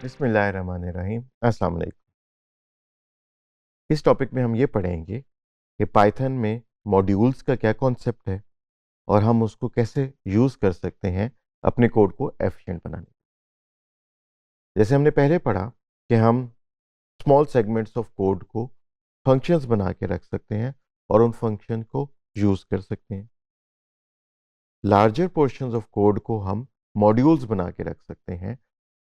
बिस्मिल्लाहिर्रहमानिर्रहीम। अस्सलाम वालेकुम। इस टॉपिक में हम ये पढ़ेंगे कि पाइथन में मॉड्यूल्स का क्या कॉन्सेप्ट है और हम उसको कैसे यूज़ कर सकते हैं अपने कोड को एफिशिएंट बनाने। जैसे हमने पहले पढ़ा कि हम स्मॉल सेगमेंट्स ऑफ कोड को फंक्शंस बना के रख सकते हैं और उन फंक्शन को यूज़ कर सकते हैं। लार्जर पोर्शंस ऑफ कोड को हम मॉड्यूल्स बना के रख सकते हैं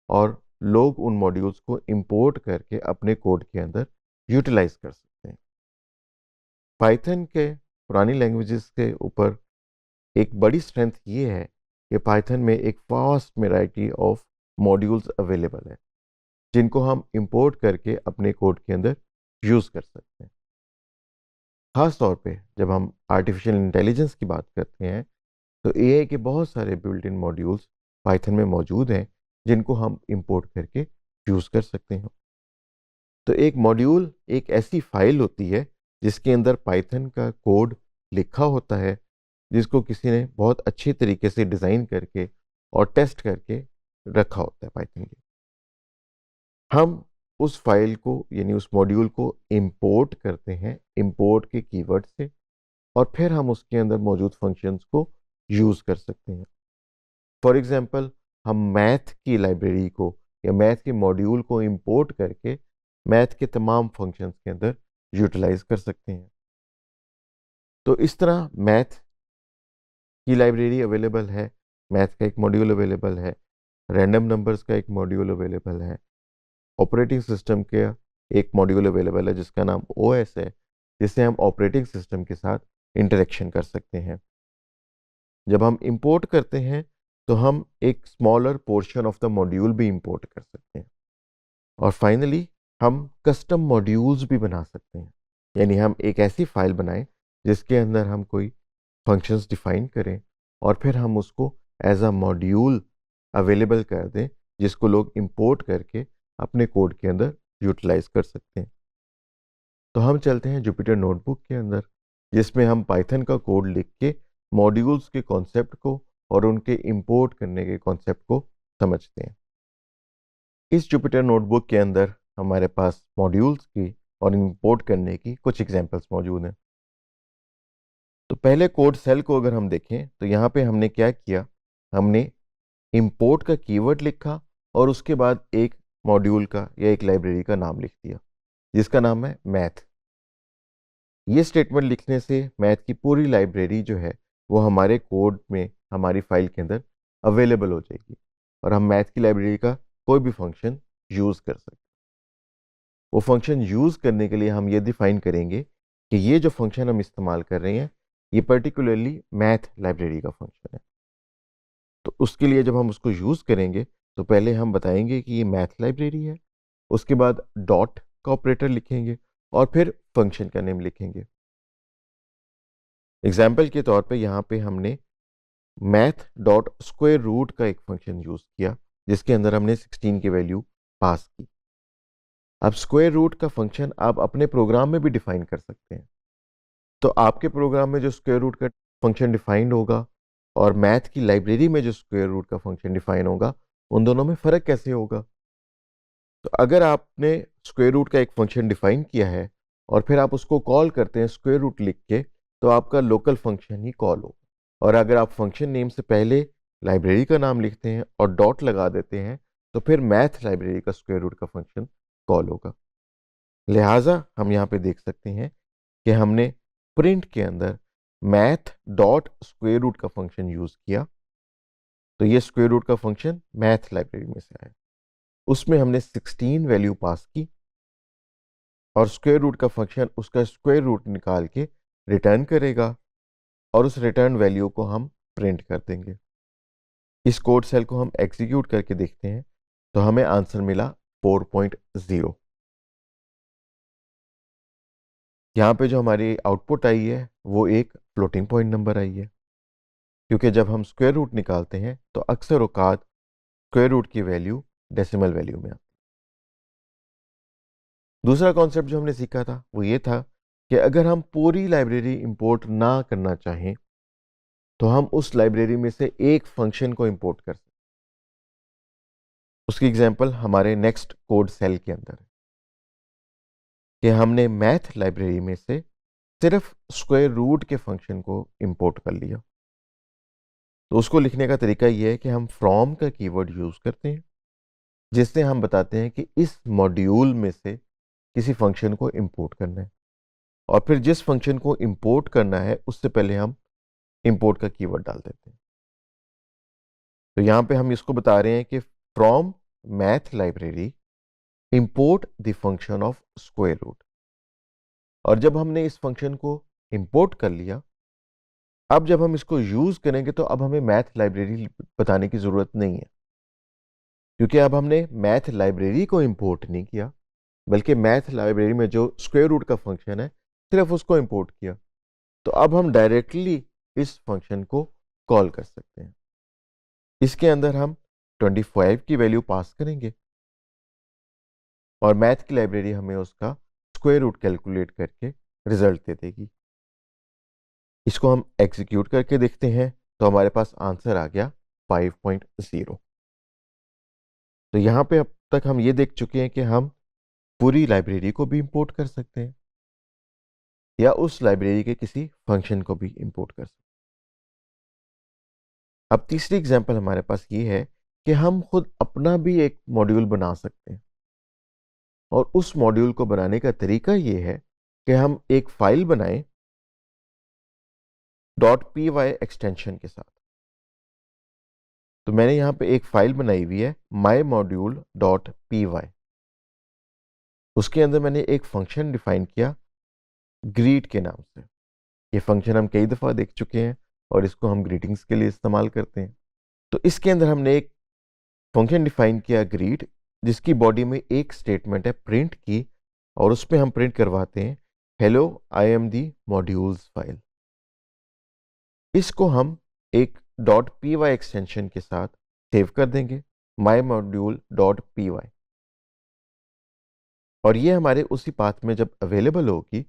और लोग उन मॉड्यूल्स को इंपोर्ट करके अपने कोड के अंदर यूटिलाइज कर सकते हैं। पाइथन के पुरानी लैंग्वेजेस के ऊपर एक बड़ी स्ट्रेंथ ये है कि पाइथन में एक vast variety of modules available है जिनको हम इंपोर्ट करके अपने कोड के अंदर यूज़ कर सकते हैं। ख़ास तौर पे जब हम आर्टिफिशियल इंटेलिजेंस की बात करते हैं तो एआई के बहुत सारे बिल्ट इन मॉड्यूल्स पाइथन में मौजूद हैं जिनको हम इंपोर्ट करके यूज़ कर सकते हैं। तो एक मॉड्यूल एक ऐसी फाइल होती है जिसके अंदर पाइथन का कोड लिखा होता है, जिसको किसी ने बहुत अच्छे तरीके से डिज़ाइन करके और टेस्ट करके रखा होता है पाइथन के। हम उस फाइल को यानी उस मॉड्यूल को इंपोर्ट करते हैं इंपोर्ट के कीवर्ड से और फिर हम उसके अंदर मौजूद फंक्शंस को यूज़ कर सकते हैं। फॉर एग्जांपल हम मैथ की लाइब्रेरी को या मैथ के मॉड्यूल को इंपोर्ट करके मैथ के तमाम फंक्शंस के अंदर यूटिलाइज कर सकते हैं। तो इस तरह मैथ की लाइब्रेरी अवेलेबल है, मैथ का एक मॉड्यूल अवेलेबल है, रैंडम नंबर्स का एक मॉड्यूल अवेलेबल है, ऑपरेटिंग सिस्टम का एक मॉड्यूल अवेलेबल है जिसका नाम ओएस है, जिससे हम ऑपरेटिंग सिस्टम के साथ इंटरेक्शन कर सकते हैं। जब हम इंपोर्ट करते हैं तो हम एक smaller portion of the module भी इंपोर्ट कर सकते हैं और फाइनली हम कस्टम मॉड्यूल्स भी बना सकते हैं, यानी हम एक ऐसी फाइल बनाएं जिसके अंदर हम कोई फंक्शंस डिफाइन करें और फिर हम उसको एज अ मॉड्यूल अवेलेबल कर दें जिसको लोग इंपोर्ट करके अपने कोड के अंदर यूटिलाइज कर सकते हैं। तो हम चलते हैं जुपिटर नोटबुक के अंदर जिसमें हम पाइथन का कोड लिख के मॉड्यूल्स के कॉन्सेप्ट को और उनके इंपोर्ट करने के कॉन्सेप्ट को समझते हैं। इस जुपिटर नोटबुक के अंदर हमारे पास मॉड्यूल्स की और इंपोर्ट करने की कुछ एग्जांपल्स मौजूद हैं। तो पहले कोड सेल को अगर हम देखें तो यहाँ पे हमने क्या किया, हमने इंपोर्ट का कीवर्ड लिखा और उसके बाद एक मॉड्यूल का या एक लाइब्रेरी का नाम लिख दिया जिसका नाम है मैथ। ये स्टेटमेंट लिखने से मैथ की पूरी लाइब्रेरी जो है वो हमारे कोड में हमारी फाइल के अंदर अवेलेबल हो जाएगी और हम मैथ की लाइब्रेरी का कोई भी फंक्शन यूज़ कर सकते हैं। वो फंक्शन यूज़ करने के लिए हम ये डिफाइन करेंगे कि ये जो फंक्शन हम इस्तेमाल कर रहे हैं ये पर्टिकुलरली मैथ लाइब्रेरी का फंक्शन है। तो उसके लिए जब हम उसको यूज़ करेंगे तो पहले हम बताएंगे कि ये मैथ लाइब्रेरी है, उसके बाद डॉट का ऑपरेटर लिखेंगे और फिर फंक्शन का नेम लिखेंगे। एग्जाम्पल के तौर पे यहाँ पे हमने मैथ डॉट स्क्वायर रूट का एक फंक्शन यूज़ किया जिसके अंदर हमने 16 की वैल्यू पास की। अब स्क्वायर रूट का फंक्शन आप अपने प्रोग्राम में भी डिफाइन कर सकते हैं। तो आपके प्रोग्राम में जो स्क्वायर रूट का फंक्शन डिफाइंड होगा और मैथ की लाइब्रेरी में जो स्क्वायर रूट का फंक्शन डिफाइन होगा उन दोनों में फ़र्क कैसे होगा। तो अगर आपने स्क्वायर रूट का एक फंक्शन डिफाइन किया है और फिर आप उसको कॉल करते हैं स्क्वायर रूट लिख के तो आपका लोकल फंक्शन ही कॉल होगा। और अगर आप फंक्शन नेम से पहले लाइब्रेरी का नाम लिखते हैं और डॉट लगा देते हैं तो फिर मैथ लाइब्रेरी का स्क्वायर रूट का फंक्शन कॉल होगा। लिहाजा हम यहाँ पे देख सकते हैं कि हमने प्रिंट के अंदर मैथ डॉट स्क्वायर रूट का फंक्शन यूज़ किया। तो ये स्क्वायर रूट का फंक्शन मैथ लाइब्रेरी में से आया, उसमें हमने 16 वैल्यू पास की और स्क्वायर रूट का फंक्शन उसका स्क्वायर रूट निकाल के रिटर्न करेगा और उस रिटर्न वैल्यू को हम प्रिंट कर देंगे। इस कोड सेल को हम एग्जीक्यूट करके देखते हैं तो हमें आंसर मिला 4.0। यहाँ पे जो हमारी आउटपुट आई है वो एक फ्लोटिंग पॉइंट नंबर आई है, क्योंकि जब हम स्क्वायर रूट निकालते हैं तो अक्सर औकात स्क्वायर रूट की वैल्यू डेसिमल वैल्यू में आती है। दूसरा कॉन्सेप्ट जो हमने सीखा था वो ये था कि अगर हम पूरी लाइब्रेरी इंपोर्ट ना करना चाहें तो हम उस लाइब्रेरी में से एक फंक्शन को इंपोर्ट कर सकते हैं। उसकी एग्जांपल हमारे नेक्स्ट कोड सेल के अंदर है कि हमने मैथ लाइब्रेरी में से सिर्फ स्क्वायर रूट के फंक्शन को इंपोर्ट कर लिया। तो उसको लिखने का तरीका यह है कि हम फ्रॉम का कीवर्ड यूज करते हैं, जिससे हम बताते हैं कि इस मॉड्यूल में से किसी फंक्शन को इंपोर्ट करना है, और फिर जिस फंक्शन को इंपोर्ट करना है उससे पहले हम इंपोर्ट का कीवर्ड डाल देते हैं। तो यहां पे हम इसको बता रहे हैं कि from math library import the function of square root. और जब हमने इस फंक्शन को इंपोर्ट कर लिया, अब जब हम इसको यूज करेंगे तो अब हमें मैथ लाइब्रेरी बताने की जरूरत नहीं है, क्योंकि अब हमने मैथ लाइब्रेरी को इंपोर्ट नहीं किया, बल्कि मैथ लाइब्रेरी में जो स्क्वायर रूट का फंक्शन है सिर्फ उसको इंपोर्ट किया। तो अब हम डायरेक्टली इस फंक्शन को कॉल कर सकते हैं। इसके अंदर हम 25 की वैल्यू पास करेंगे और मैथ की लाइब्रेरी हमें उसका स्क्वायर रूट कैलकुलेट करके रिजल्ट दे देगी। इसको हम एग्जीक्यूट करके देखते हैं तो हमारे पास आंसर आ गया 5.0। तो यहां पे अब तक हम ये देख चुके हैं कि हम पूरी लाइब्रेरी को भी इंपोर्ट कर सकते हैं या उस लाइब्रेरी के किसी फंक्शन को भी इंपोर्ट कर सकते हैं। अब तीसरी एग्जांपल हमारे पास ये है कि हम खुद अपना भी एक मॉड्यूल बना सकते हैं, और उस मॉड्यूल को बनाने का तरीका ये है कि हम एक फाइल बनाएं .py एक्सटेंशन के साथ। तो मैंने यहां पे एक फाइल बनाई हुई है mymodule.py। उसके अंदर मैंने एक फंक्शन डिफाइन किया ग्रीट के नाम से। ये फंक्शन हम कई दफा देख चुके हैं और इसको हम ग्रीटिंग्स के लिए इस्तेमाल करते हैं। तो इसके अंदर हमने एक फंक्शन डिफाइन किया ग्रीट, जिसकी बॉडी में एक स्टेटमेंट है प्रिंट की, और उस पर हम प्रिंट करवाते हैं hello I am the modules file. इसको हम एक .py एक्सटेंशन के साथ सेव कर देंगे mymodule.py, और ये हमारे उसी पाथ में जब अवेलेबल होगी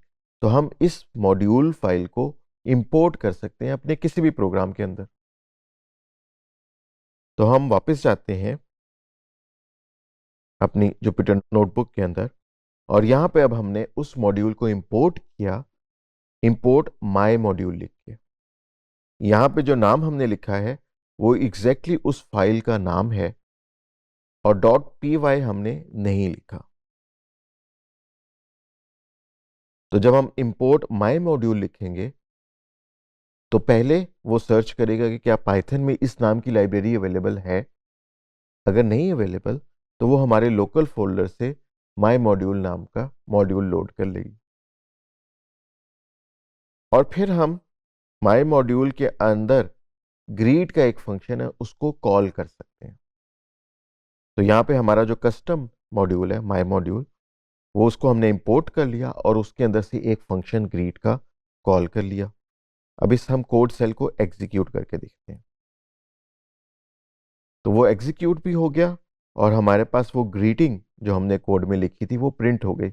तो हम इस मॉड्यूल फाइल को इंपोर्ट कर सकते हैं अपने किसी भी प्रोग्राम के अंदर। तो हम वापस जाते हैं अपनी जुपिटर नोटबुक के अंदर, और यहां पे अब हमने उस मॉड्यूल को इंपोर्ट किया, इंपोर्ट माय मॉड्यूल लिख के। यहां पे जो नाम हमने लिखा है वो एग्जैक्टली उस फाइल का नाम है, और .py हमने नहीं लिखा। तो जब हम इंपोर्ट माय मॉड्यूल लिखेंगे तो पहले वो सर्च करेगा कि क्या पाइथन में इस नाम की लाइब्रेरी अवेलेबल है। अगर नहीं अवेलेबल तो वो हमारे लोकल फोल्डर से माय मॉड्यूल नाम का मॉड्यूल लोड कर लेगी, और फिर हम माय मॉड्यूल के अंदर ग्रीट का एक फंक्शन है उसको कॉल कर सकते हैं। तो यहाँ पे हमारा जो कस्टम मॉड्यूल है माय मॉड्यूल, वो उसको हमने इंपोर्ट कर लिया और उसके अंदर से एक फंक्शन ग्रीट का कॉल कर लिया। अब इस हम कोड सेल को एग्जीक्यूट करके देखते हैं। तो वो एग्जीक्यूट भी हो गया और हमारे पास वो ग्रीटिंग जो हमने कोड में लिखी थी वो प्रिंट हो गई।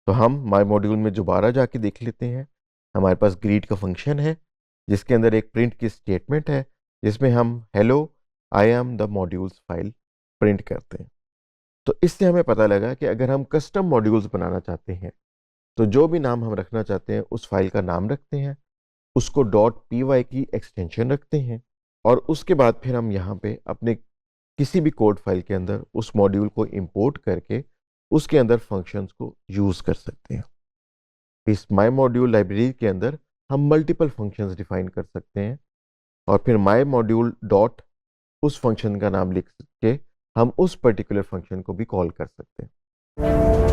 तो हम माय मॉड्यूल में दोबारा जाके देख लेते हैं। हमारे पास ग्रीट का फंक्शन है जिसके अंदर एक प्रिंट की स्टेटमेंट है, जिसमें हम hello I am the modules file print करते हैं। तो इससे हमें पता लगा कि अगर हम कस्टम मॉड्यूल्स बनाना चाहते हैं तो जो भी नाम हम रखना चाहते हैं उस फाइल का नाम रखते हैं, उसको .py की एक्सटेंशन रखते हैं, और उसके बाद फिर हम यहाँ पे अपने किसी भी कोड फाइल के अंदर उस मॉड्यूल को इंपोर्ट करके उसके अंदर फंक्शंस को यूज कर सकते हैं। इस माय मॉड्यूल लाइब्रेरी के अंदर हम मल्टीपल फंक्शंस डिफाइन कर सकते हैं, और फिर माय मॉड्यूल डॉट उस फंक्शन का नाम लिख के हम उस पर्टिकुलर फंक्शन को भी कॉल कर सकते हैं।